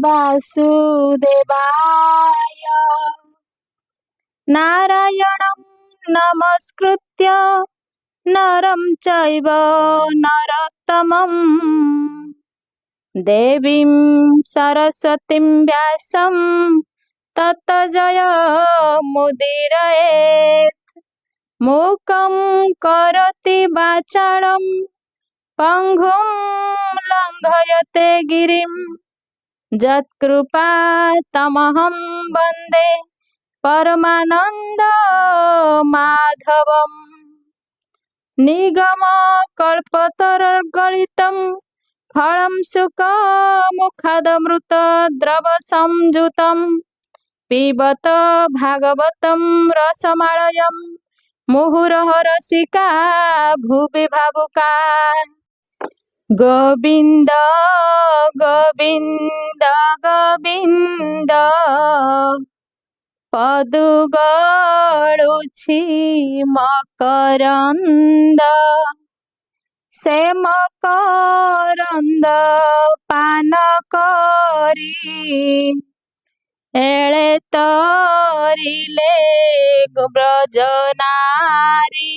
वासुदेवाय। नारायणं नमस्कृत्य नरं चैव नरोत्तमं देवीं सरस्वतीं व्यासं ततो जयमुदीरयेत्। मूकं करोति वाचालं पङ्गुं लङ्घयते गिरिं यत्कृपातमहं वन्दे परमानन्दमाधवम्। निगमकल्पतरुर्गलितं फलं सुखमुखादमृतद्रवसंयुतं पिबत भागवतं रसमालयं मुहुरः रसिका भुवि भावुका। गोविन्द गोविन्द गोविन्द पदु गळुछि मकरन्द से मकरन्द पान करी एळे तरिले ब्रजनारी।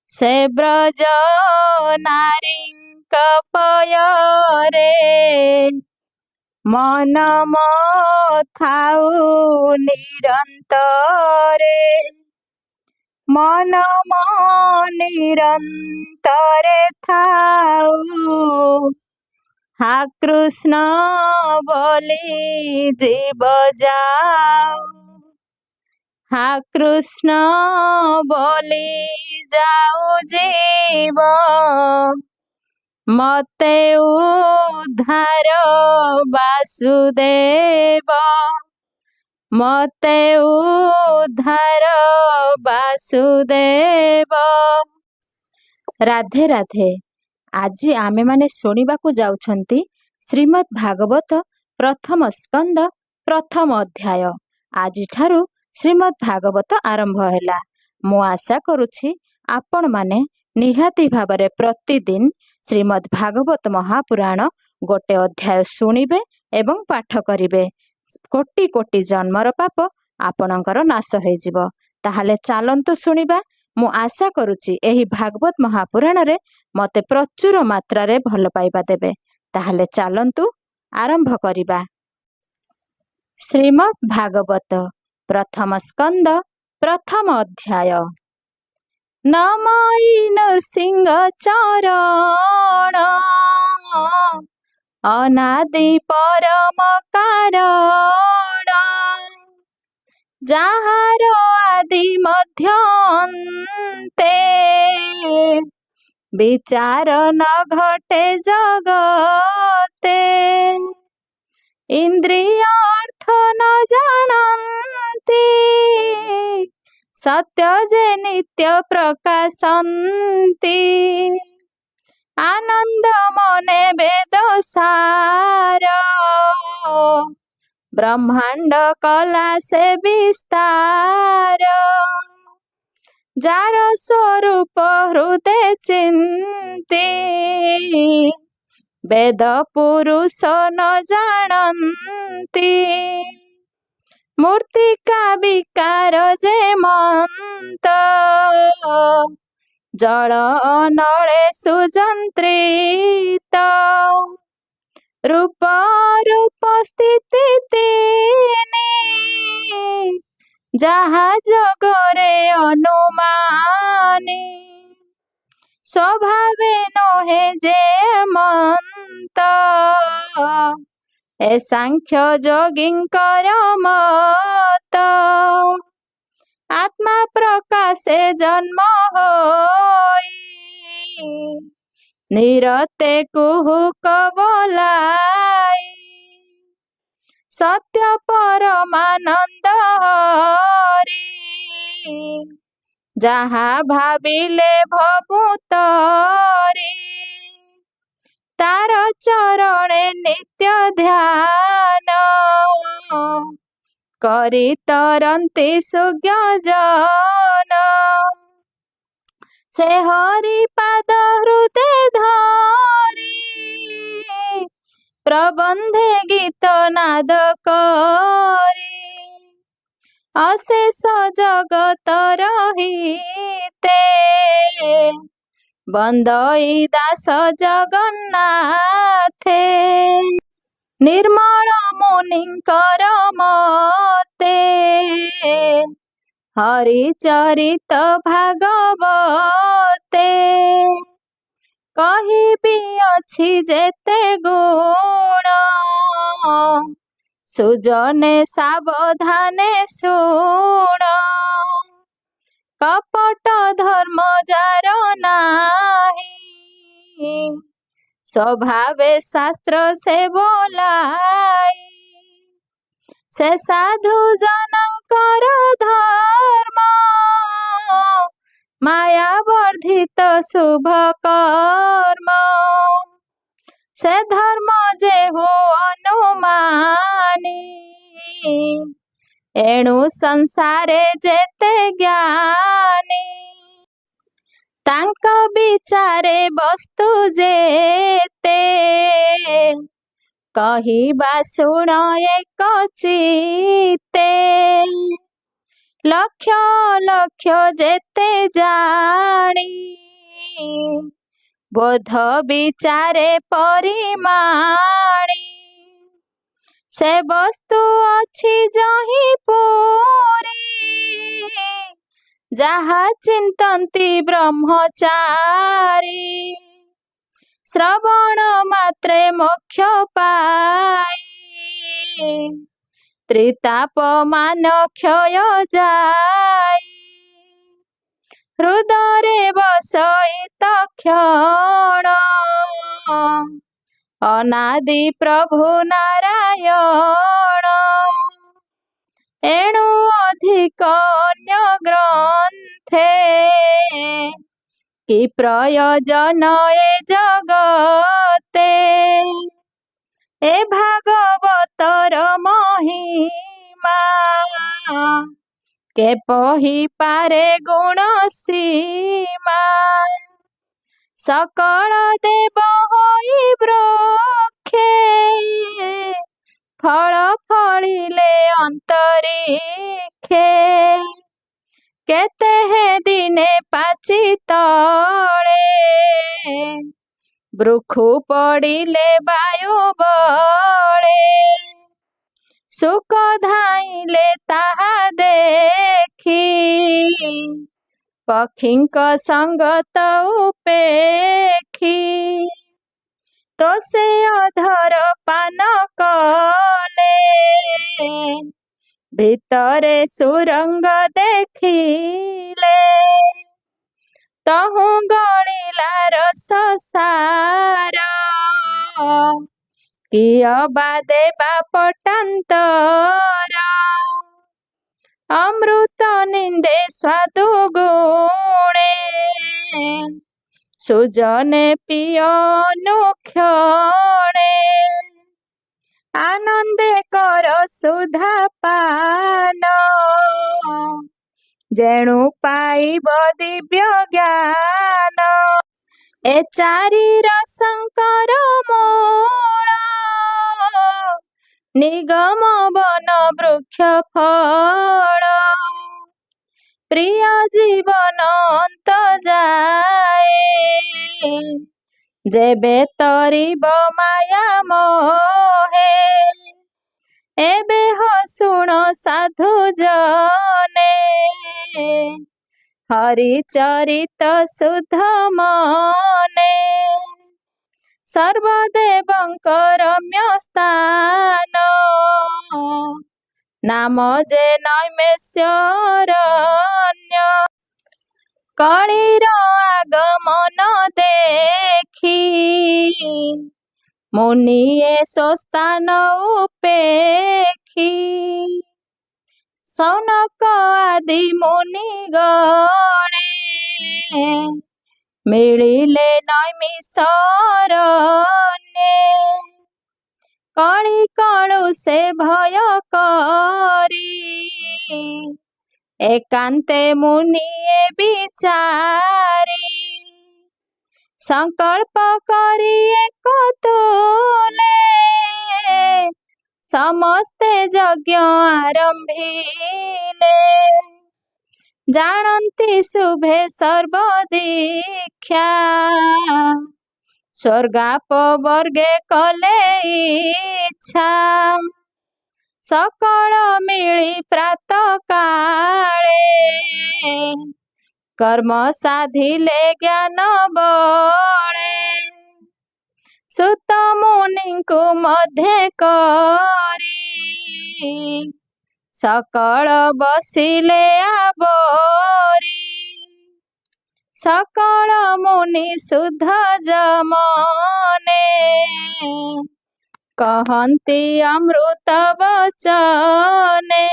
से ब्रजनारीଙ୍କ पୟରେ मन मथाउ निरन्तरे। मन निरन्तरे थाउ हा कृष्ण बोली जीव जाऊ। हा कृष्ण बोली जाऊ जीव मते उद्धार वासुदेव। मते उद्धार वासुदेव। राधे राधे। आज आमे माने शुणिबाकु जाउछंती श्रीमद् भागवत प्रथम स्कंद प्रथम अध्याय। आज ठारू श्रीमद् भागवत आरंभ हैला। मु आशा करुछि आपण माने निहाती भाबरे प्रतिदिन श्रीमद् भागवत महापुराण गोटे अध्याय शुणिबे एवं पाठ करिबे। कोटि कोटि जन्मर पाप आपणकर नाश होई जिवो। ताहाले चालंतु शुणिबा। मु आशा करुछि एही भागवत महापुराण रे मते प्रचुर मात्रा रे भल पाइबा देबे। ताहाले चालंतु आरंभ करिबा। श्रीमद् भागवत प्रथम स्कंद प्रथम अध्याय। नमई नृसिंह चरण अनादि परम कारण जाहार आदि मध्य अन्ते विचार न घटे जगते। इंद्रिय अर्थ न जानन्ति सत्य जे नित्य प्रकाशन्ति। आनंद मने वेद सार ब्रह्मांड कला से विस्तार। जार स्वरूप हृदय चिंती वेद पुरुष न जानन्ति। मूर्तिका विकार जे मंत जल नले सुजंत्रित। रूप रूप स्थिति तीनि जहा जगरे अनुमानी। स्वभावे नहे जे मंत ए सांख्य योगिंकर मत। आत्मा प्रकाशे जन्म होई निरते कुहुक बोलाई। सत्य परमानंद हरि जहा भाविले भभूतरी। तार चरणे नित्य ध्यान करी तरन्ति सुज्ञजन। से हरि पाद हृदय धरी प्रबंधे गीत नाद करी अशेष जगत रहिते बंदई दास जगन्नाथे निर्मल मुनिकर मते हरिचरित भागवते कहिबी अछि जेते गुण सुजने सावधाने शुण कपट धर्म जार नाही स्वभावे शास्त्र से बोलाई से साधु जनकर धर्म माया वर्धित शुभ कर्म से धर्म जे हो अनुमानी एणु संसारे जेते ज्ञानी तांक विचारे वस्तु जेते कहिबा शुण एक चिते लक्ष्य लक्ष्य जेते जानी बोध विचारे परिमाणी से वस्तु अछि जहि पूरी जहा चिंतन्ति ब्रह्मचारी श्रवण मात्रे मोक्ष पाई त्रिताप मान क्षय जाई हृदय बसईत क्षण अनादि प्रभु नारायण एणु अधिक अन्य ग्रंथे कि प्रयोजन ए जगते ए भागवतर महिमा के पही पारे गुण सीमा सकल देव होई वृक्षे फल फलिले अंतरिक्षे केते हे दिने पाची तले वृक्षु पड़िले वायु बले सुख धाइले ताहा देखी पक्षीक संगत उपेक्षी तो से अधर पान कले भितरे सुरंग देखिले तहु गणिला रस सार किय बा देबा पटांतर अमृत निंदे स्वादु गुणे सुजने पिय अनुक्षणे आनंदे कर सुधा पान जेणु पाइब दिव्य ज्ञान ए चारि रसंकर मूल निगम वन वृक्ष फल प्रिय जीवन अंत जाए जेबे तरिब माया मोहे एबे हसुण साधु जने हरिचरित शुद्ध मने सर्वदेवंकर रम्य स्थान नाम जे नैमेश्वरण्य कलिर आगमन देखी मुनिये स्वस्थान उपेक्षी सौनक आदि मुनि गणे मिलिले नैमिषारण्ये कଳି कळु से भय करी एकांते मुनिये विचारी संकल्प करी एक तुले समस्ते यज्ञ आरंभिले जानती शुभे सर्व दीक्षा स्वर्गापवर्गे कले इच्छा सकल मिली प्रातः काले कर्म साधिले ज्ञान बळे सुत मुनिଙ୍କୁ मध्ये करी सकल बसिले आवरी सकल मुनि शुद्ध जमने कहन्ति अमृत वचने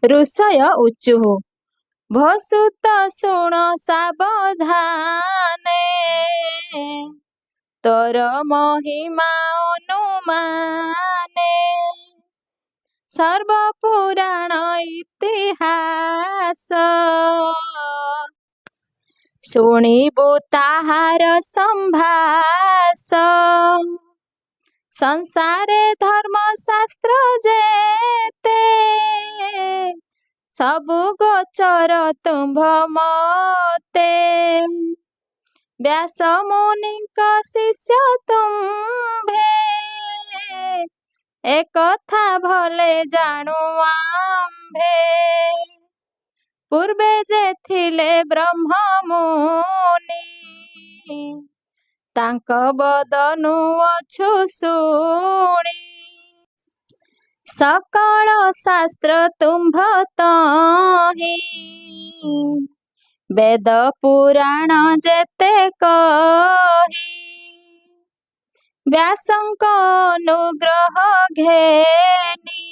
ऋषय उचुः भसुत शुण सावधाने तोर महिमा अनुमाने सर्वपुराण इतिहास शुणिबु ताहार संभास संसारे धर्मशास्त्र जेते सबु गोचर तुम्भ मते व्यास मुनिଙ୍କ शिष्य तुम्भे एकथा भले जाणु आम्भे पूर्वे जे थिले ब्रह्म मुनि तांक बदनु अछु शुणी सकल शास्त्र तुम्भ तहि वेद पुराण जेते कही व्यासंक अनुग्रह घेनी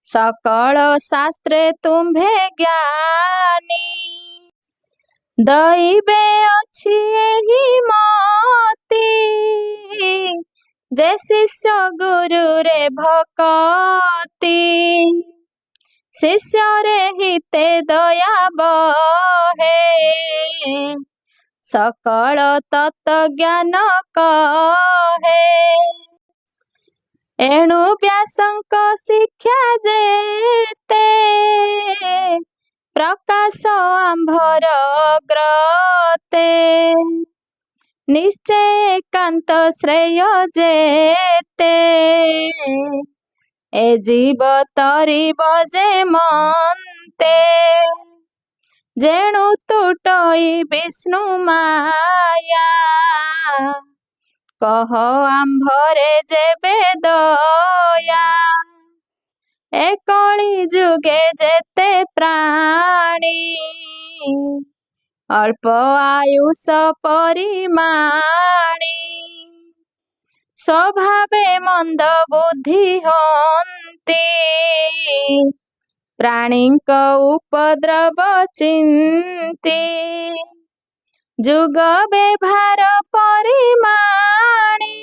सकल शास्त्रे तुम्भे ज्ञानी दैवे अछि एहि मति जे शिष्य गुरु रे भक्ति शिष्य रे हिते दया बहे सकल तत्व ज्ञान कहे एणु व्यासंक शिक्षा जेते प्रकाश आंभर ग्रते निश्चय एकांत श्रेय जेते ए जीव तरिब जे मन्ते जेणु तुटई विष्णु माया कह आंभरे जेबे दया ए कଳି जुगे जेते प्राणी अल्प आयुष परिमाणी स्वभावे मंद बुद्धि हन्ति प्राणींक उपद्रव चिन्ति जुग व्यवहार परिमाणी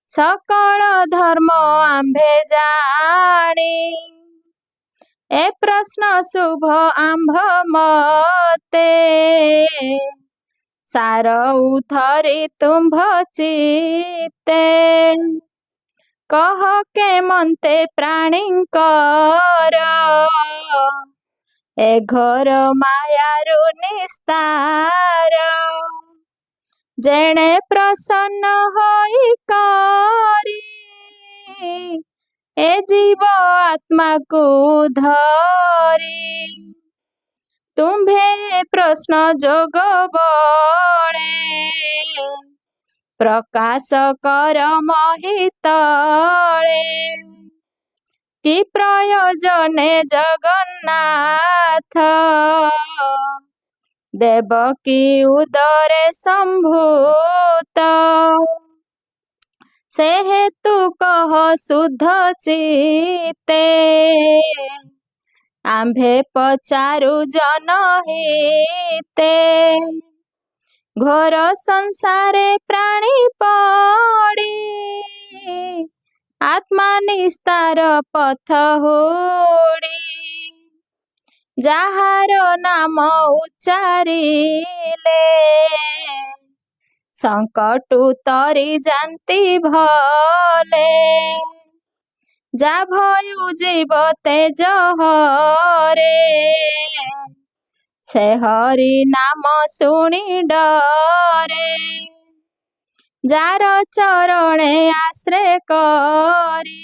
सकल धर्म आंभे जानी ए प्रश्न शुभ आंभ मते सार उथरी तुम्भ चिते कह के मन्ते प्राणींकर ए घर मायारु निस्तार जेणे प्रसन्न होई करी ए जीव आत्मा को धरी तुम्भे प्रश्न जोग बळे प्रकाश कर महितळे कि प्रयोजने जगन्नाथ देवकी उदरे संभूत से हेतु कह शुद्ध चिते आंभे पचारु जनहिते घोर संसारे प्राणी पड़ी आत्मा निस्तार पथ होड़ी ଯାହାର ନାମ ଉଚ୍ଚାରିଲେ ସଙ୍କଟୁ ତରି ଯାନ୍ତି ଭଲେ। ଯା ଭୟୁ ଜୀବ ତେଜ ହରେ ସେ ହରି ନାମ ଶୁଣି ଡରେ। ଯାର ଚରଣେ ଆଶ୍ରୟ କରି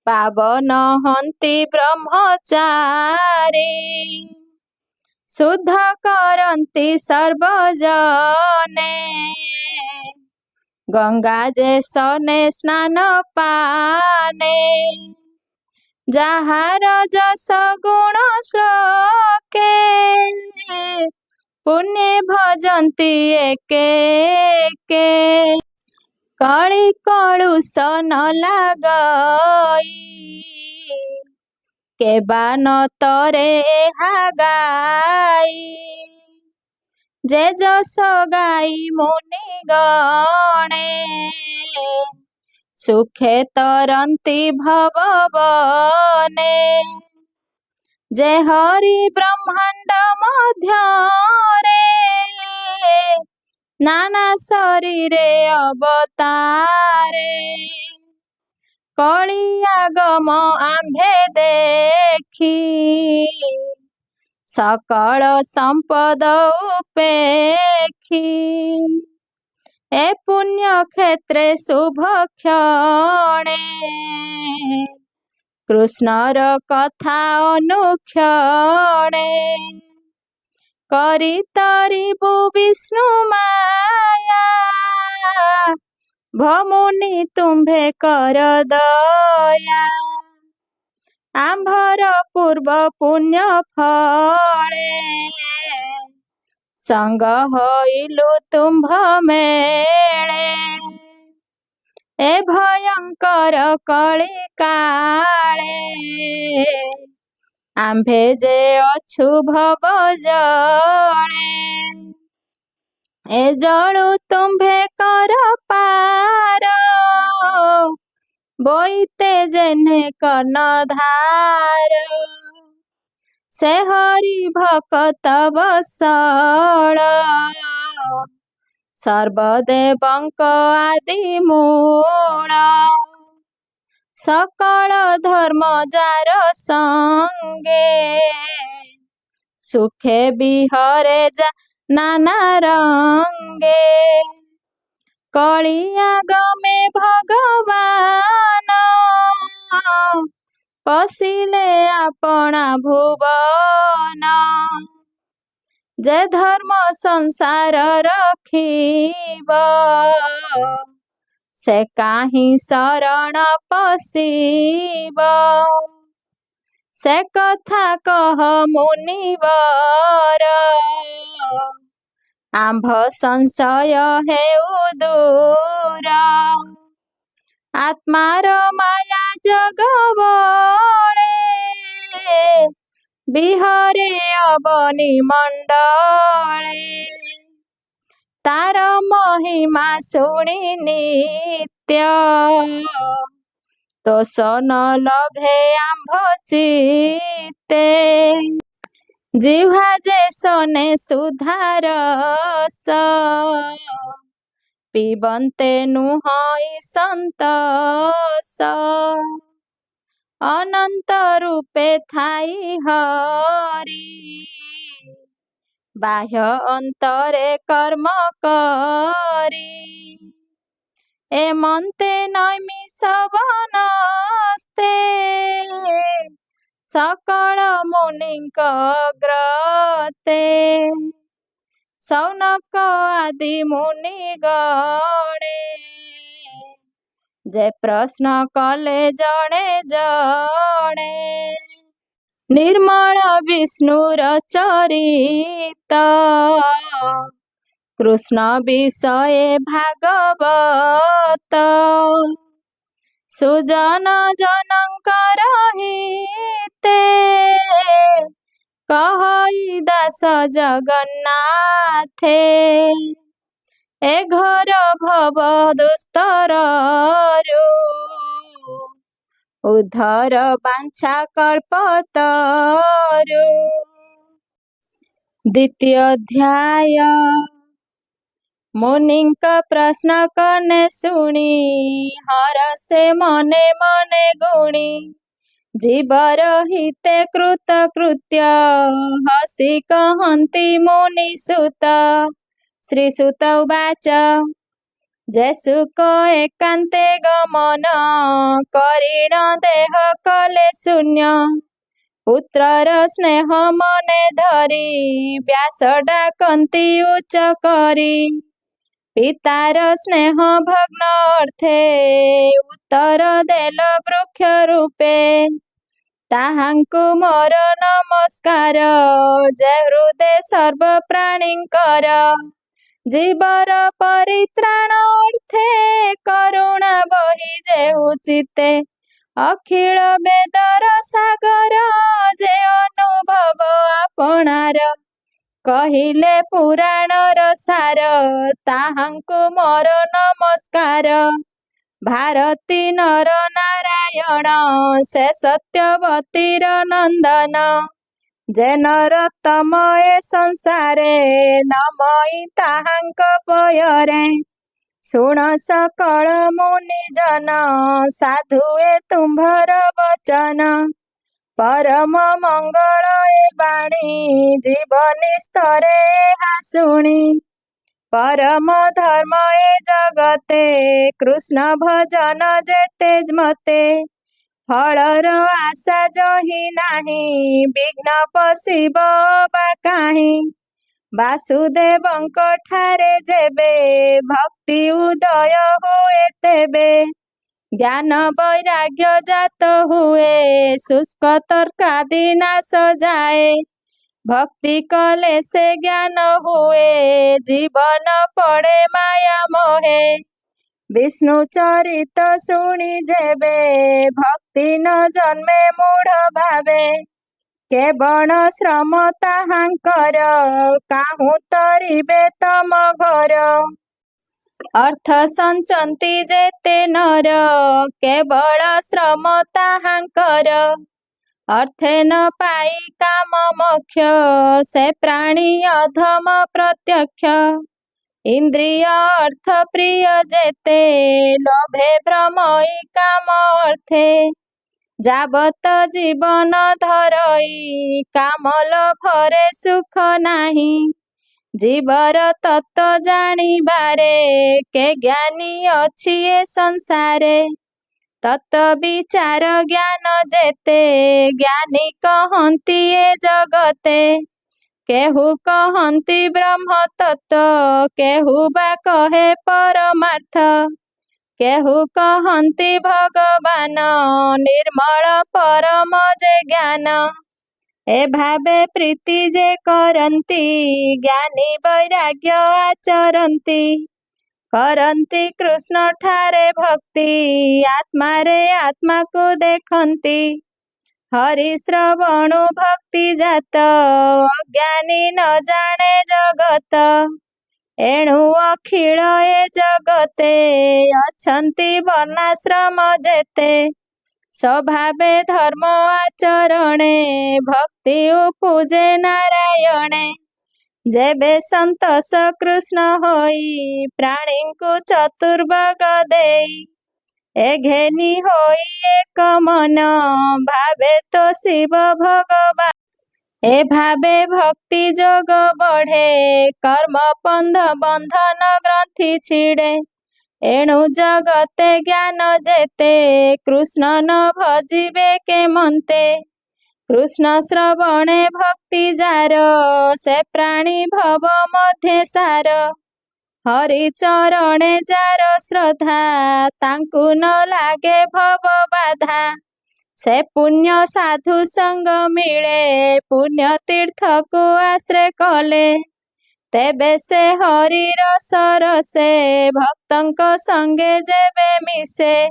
ପାବନ ହନ୍ତି ବ୍ରହ୍ମଚାରୀ। ଶୁଦ୍ଧ କରନ୍ତି ସର୍ବଜନେ ଗଙ୍ଗା ଯେସନେ ସ୍ନାନ ପାନେ। ଯାହାର ଯଶ ଗୁଣ ଶ୍ଲୋକେ ପୁଣ୍ୟ ଭଜନ୍ତି ଏକେ ଏକେ। କଳି କଳୁଷ ନ ଲାଗଇ କେବା ନ ତରେ ଏହା ଗାଇ। ଯେ ଯଶ ଗାଇ ମୁନି ଗଣେ ସୁଖେ ତରନ୍ତି ଭବ ବନେ। ଯେ ହରି ବ୍ରହ୍ମାଣ୍ଡ ମଧ୍ୟରେ ନାନା ଶରୀରେ ଅବତାରେ। କଳି ଆଗମ ଆମ୍ଭେ ଦେଖି ସକଳ ସମ୍ପଦ ଉପେକ୍ଷି। ଏ ପୁଣ୍ୟ କ୍ଷେତ୍ରେ ଶୁଭ କ୍ଷଣେ କୃଷ୍ଣର କଥା ଅନୁକ୍ଷଣେ। କରି ତରିବୁ ବିଷ୍ଣୁ ମାୟା ଭମୁନି ତୁମ୍ଭେ କର ଦୟା। ଆମ୍ଭର ପୂର୍ବ ପୁଣ୍ୟ ଫଳେ ସଙ୍ଗ ହୋଇଲୁ ତୁମ୍ଭ ମେଳେ। ଏ ଭୟଙ୍କର କଳି କାଳେ ଆମ୍ଭେ ଯେ ଅଛୁ ଭବ ଜଳେ। ଏ ଜଳୁ ତୁମ୍ଭେ କର ପାର ବୋଇତେ ଯେହ୍ନେ କର୍ଣ୍ଣଧାର। ସେ ହରି ଭକତ ବତ୍ସଳ ସର୍ବଦେବଙ୍କ ଆଦି ମୂଳ। ସକଳ ଧର୍ମ ଯାର ସଙ୍ଗେ ସୁଖେ ବିହରେ ଯା ନାନା ରଙ୍ଗେ। କଳି ଆଗମେ ଭଗବାନ ପଶିଲେ ଆପଣା ଭୁବନ। ଯେ ଧର୍ମ ସଂସାର ରଖିବ ସେ କାହିଁ ଶରଣ ପଶିବ। ସେ କଥା କହ ମୁନିବର ଆମ୍ଭ ସଂଶୟ ହେଉ ଦୂର। ଆତ୍ମାର ମାୟା ଜଗ ବଳେ ବିହରେ ଅବନି ମଣ୍ଡଳେ। ତାର ମହିମା ଶୁଣି ନିତ୍ୟ ଦୋଷ ନ ଲଭେ ଆମ୍ଭ ଚିତ୍ତେ। ଜିହ୍ୱା ଯେ ଶନେ ସୁଧାରସ ପିବନ୍ତେ ନୁହଁଇ ସନ୍ତୋଷ। ଅନନ୍ତ ରୂପେ ଥାଇ ହରି ବାହ୍ୟ ଅନ୍ତରେ କର୍ମ କରି। ଏମନ୍ତେ ନୈମିଷ ବନସ୍ତେ ସକଳ ମୁନିଙ୍କ ଗ୍ରତେ। ସୌନକ ଆଦି ମୁନି ଗଣେ ଯେ ପ୍ରଶ୍ନ କଲେ ଜଣେ ଜଣେ। ନିର୍ମଳ ବିଷ୍ଣୁର ଚରିତ କୃଷ୍ଣ ବିଷये ଭାଗବତ। ସୁଜନ ଜନଙ୍କର ହିତେ କହଇ ଦାସ ଜଗନ୍ନାଥେ। ଏ ଘୋର ଭବ ଦୁସ୍ତରରୁ ଉଦ୍ଧର ବାଞ୍ଛା କଳ୍ପତରୁ। ଦ୍ୱିତୀୟ ଅଧ୍ୟାୟ। ମୁନିଙ୍କ ପ୍ରଶ୍ନ କନେ ଶୁଣି, ହରଷେ ମନେ ମନେ ଗୁଣି। ଜୀବର ହିତେ କୃତ କୃତ୍ୟ, ହସି କହନ୍ତି ମୁନିସୁତ। ଶ୍ରୀସୁତ ଉବାଚ, ଯେ ସୁକ ଏକାନ୍ତେ ଗମନ, କରିଣ ଦେହ କଲେ ଶୂନ୍ୟ। ପୁତ୍ରର ସ୍ନେହ ମନେ ଧରି, ବ୍ୟାସ ଡାକନ୍ତି ଉଚ୍ଚ କରି। ପିତାର ସ୍ନେହ ଭଗ୍ନ ଅର୍ଥେ, ଉତ୍ତର ଦେଲ ବୃକ୍ଷ ରୂପେ। ତାହାଙ୍କୁ ମୋର ନମସ୍କାର, ଯେ ହୃଦେ ସର୍ବ ପ୍ରାଣୀଙ୍କର। ଜୀବର ପରିତ୍ରାଣ ଅର୍ଥେ, କରୁଣା ବହି ଯେହୁ ଚିତ୍ତେ। ଅଖିଳ ବେଦର ସାଗର, ଯେ ଅନୁଭବ ଆପଣାର। କହିଲେ ପୁରାଣର ସାର, ତାହାଙ୍କୁ ମୋର ନମସ୍କାର। ଭାରତୀ ନର ନାରାୟଣ, ସେ ସତ୍ୟବତୀର ନନ୍ଦନ। ଯେ ନରୋତ୍ତମ ଏ ସଂସାରେ, ନମଇ ତାହାଙ୍କ ପୟରେ। ଶୁଣ ସକଳ ମୁନିଜନ, ସାଧୁ ଏ ତୁମ୍ଭର ବଚନ। ପରମ ମଙ୍ଗଳ ଏ ବାଣୀ, ଜୀବନି ସ୍ତରେ ଏହା ଶୁଣି। ପରମ ଧର୍ମ ଏ ଜଗତେ, କୃଷ୍ଣ ଭଜନ ଯେତେ ମତେ। ଫଳର ଆଶା ଯହି ନାହିଁ, ବିଘ୍ନ ପଶିବ ବା କାହିଁ। ବାସୁଦେବଙ୍କ ଠାରେ ଯେବେ, ଭକ୍ତି ଉଦୟ ହୁଏ ତେବେ। ଜ୍ଞାନ ବୈରାଗ୍ୟ ଜାତ ହୁଏ, ଶୁଷ୍କ ତର୍କାଦି ନାଶ ଯାଏ। ଭକ୍ତି କଲେ ସେ ଜ୍ଞାନ ହୁଏ, ଜୀବନ ପଡ଼େ ମାୟା ମୋହେ। ବିଷ୍ଣୁ ଚରିତ ଶୁଣି ଯେବେ, ଭକ୍ତି ନ ଜନ୍ମେ ମୂଢ଼ ଭାବେ। କେବଳ ଶ୍ରମ ତାହାଙ୍କର, କାହୁଁ ତରିବେ ତମ ଘର। ଅର୍ଥ ସଞ୍ଚନ୍ତି ଯେତେ ନର, କେବଳ ଶ୍ରମ ତାହାଙ୍କର। ଅର୍ଥେ ନ ପାଇ କାମ ମୋକ୍ଷ, ସେ ପ୍ରାଣୀ ଅଧମ ପ୍ରତ୍ୟକ୍ଷ। ଇନ୍ଦ୍ରିୟ ଅର୍ଥ ପ୍ରିୟ ଯେତେ, ଲୋଭେ ଭ୍ରମଇ କାମ ଅର୍ଥେ। ଯାବତ ଜୀବନ ଧରଇ, କାମ ଲୋଭରେ ସୁଖ ନାହିଁ। ଜୀବର ତତ୍ତ୍ୱ ଜାଣିବାରେ, କେ ଜ୍ଞାନୀ ଅଛି ଏ ସଂସାରେ। ତତ୍ତ୍ୱ ବିଚାର ଜ୍ଞାନ ଯେତେ, ଜ୍ଞାନୀ କହନ୍ତି ଏ ଜଗତେ। କେହୁ କହନ୍ତି ବ୍ରହ୍ମ ତତ୍ତ୍ୱ, କେହୁ ବା କହେ ପରମାର୍ଥ। କେହୁ କହନ୍ତି ଭଗବାନ, ନିର୍ମଳ ପରମ ଯେ ଜ୍ଞାନ। ଏ ଭାବେ ପ୍ରୀତି ଯେ କରନ୍ତି, ଜ୍ଞାନୀ ବୈରାଗ୍ୟ ଆଚରନ୍ତି। କରନ୍ତି କୃଷ୍ଣ ଠାରେ ଭକ୍ତି, ଆତ୍ମାରେ ଆତ୍ମାକୁ ଦେଖନ୍ତି। ହରି ଶ୍ରବଣୁ ଭକ୍ତି ଜାତ, ଅଜ୍ଞାନୀ ନ ଜାଣେ ଜଗତ। ଏଣୁ ଅଖିଳ ଏ ଜଗତେ, ଅଛନ୍ତି ବର୍ଣ୍ଣାଶ୍ରମ ଯେତେ। ସ୍ୱଭାବେ ଧର୍ମ ଆଚରଣେ, ଭକ୍ତି ଉପୁଜେ ନାରାୟଣେ। ଯେବେ ସନ୍ତୋଷ କୃଷ୍ଣ ହୋଇ, ପ୍ରାଣୀଙ୍କୁ ଚତୁର୍ଭଗ ଦେଇ। ଏ ଘେନି ହୋଇ ଏକ ମନ, ଭାବେ ତ ଶିବ ଭଗବାନ। ଏ ଭାବେ ଭକ୍ତି ଯୋଗ ବଢ଼େ, କର୍ମ ବନ୍ଧନ ଗ୍ରନ୍ଥି ଛିଡ଼େ। ଏଣୁ ଜଗତେ ଜ୍ଞାନ ଯେତେ, କୃଷ୍ଣ ନ ଭଜିବେ କେମନ୍ତେ। କୃଷ୍ଣ ଶ୍ରବଣେ ଭକ୍ତି ଯାର, ସେ ପ୍ରାଣୀ ଭବ ମଧ୍ୟେ ସାର। ହରି ଚରଣେ ଯାର ଶ୍ରଦ୍ଧା, ତାଙ୍କୁ ନ ଲାଗେ ଭବ ବାଧା। ସେ ପୁଣ୍ୟ ସାଧୁ ସଙ୍ଗ ମିଳେ, ପୁଣ୍ୟ ତୀର୍ଥକୁ ଆଶ୍ରୟ କଲେ। ତେବେ ସେ ହରିର ସରସେ, ଭକ୍ତଙ୍କ ସଙ୍ଗେ ଯେବେ ମିଶେ।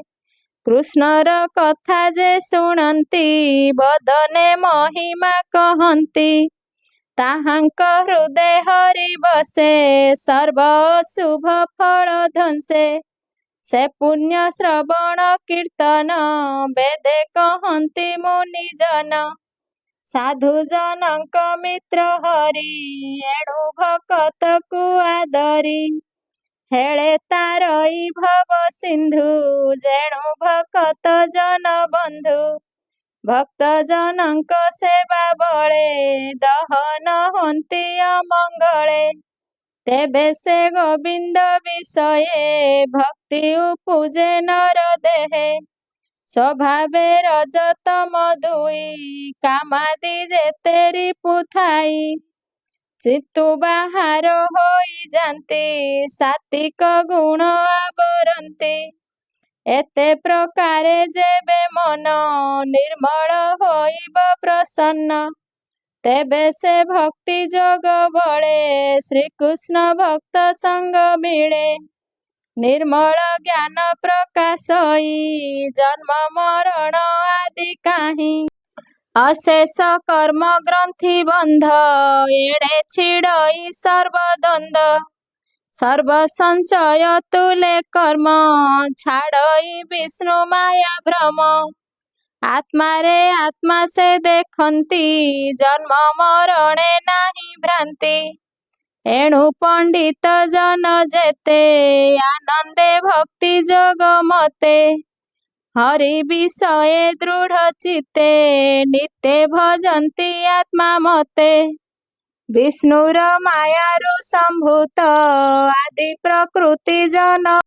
କୃଷ୍ଣର କଥା ଯେ ଶୁଣନ୍ତି, ବଦନେ ମହିମା କହନ୍ତି। ତାହାଙ୍କ ହୃଦେ ହରି ବସେ, ସର୍ବ ଅଶୁଭ ଫଳ ଧ୍ୱଂସେ। ସେ ପୁଣ୍ୟ ଶ୍ରବଣ କୀର୍ତ୍ତନ ବେଦେ କହନ୍ତି ମୁନିଜନ। ସାଧୁ ଜନଙ୍କ ମିତ୍ର ହରି ଏଣୁ ଭକତକୁ ଆଦରି। ହେଳେ ତାରଇ ଭବ ସିନ୍ଧୁ ଯେଣୁ ଭକତ ଜନ ବନ୍ଧୁ। ଭକ୍ତ ଜନଙ୍କ ସେବା ବଳେ ଦହନ ହନ୍ତି ଅମଙ୍ଗଳେ। ତେବେ ସେ ଗୋବିନ୍ଦ ବିଷୟେ ଭକ୍ତି ଉପୁଜେ ନର ଦେହେ। ସ୍ୱଭାବେ ରଜତମ ଦୁଇ କାମାଦି ଯେତେ ରିପୁ ଥାଇ। ଚିତ୍ତୁ ବାହାର ହୋଇଯାନ୍ତି ସାତ୍ୱିକ ଗୁଣ ଆବରନ୍ତି। ଏତେ ପ୍ରକାରେ ଯେବେ ମନ ନିର୍ମଳ ହୋଇବ ପ୍ରସନ୍ନ। ତେବେ ସେ ଭକ୍ତି ଯୋଗ ବଳେ ଶ୍ରୀକୃଷ୍ଣ ଭକ୍ତ ସଙ୍ଗ ମିଳେ। ନିର୍ମଳ ଜ୍ଞାନ ପ୍ରକାଶଇ ଜନ୍ମ ମରଣ ଆଦି କାହିଁ। ଅଶେଷ କର୍ମ ଗ୍ରନ୍ଥି ବନ୍ଧ ଏଣେ ଛିଡ଼ଇ ସର୍ବଦ୍ୱନ୍ଦ। ସର୍ବ ସଂଶୟ ତୁଲେ କର୍ମ ଛାଡ଼ଇ ବିଷ୍ଣୁ ମାୟା ଭ୍ରମ। ଆତ୍ମାରେ ଆତ୍ମା ସେ ଦେଖନ୍ତି ଜନ୍ମ ମରଣେ ନାହିଁ ଭ୍ରାନ୍ତି। ଏଣୁ ପଣ୍ଡିତ ଜନ ଯେତେ ଆନନ୍ଦେ ଭକ୍ତି ଯୋଗ ମତେ। ହରି ବିଷୟେ ଦୃଢ଼ ଚିତ୍ତେ ନିତ୍ୟେ ଭଜନ୍ତି ଆତ୍ମା ମତେ। ବିଷ୍ଣୁର ମାୟାରୁ ସମ୍ଭୂତ ଆଦି ପ୍ରକୃତି ଜନ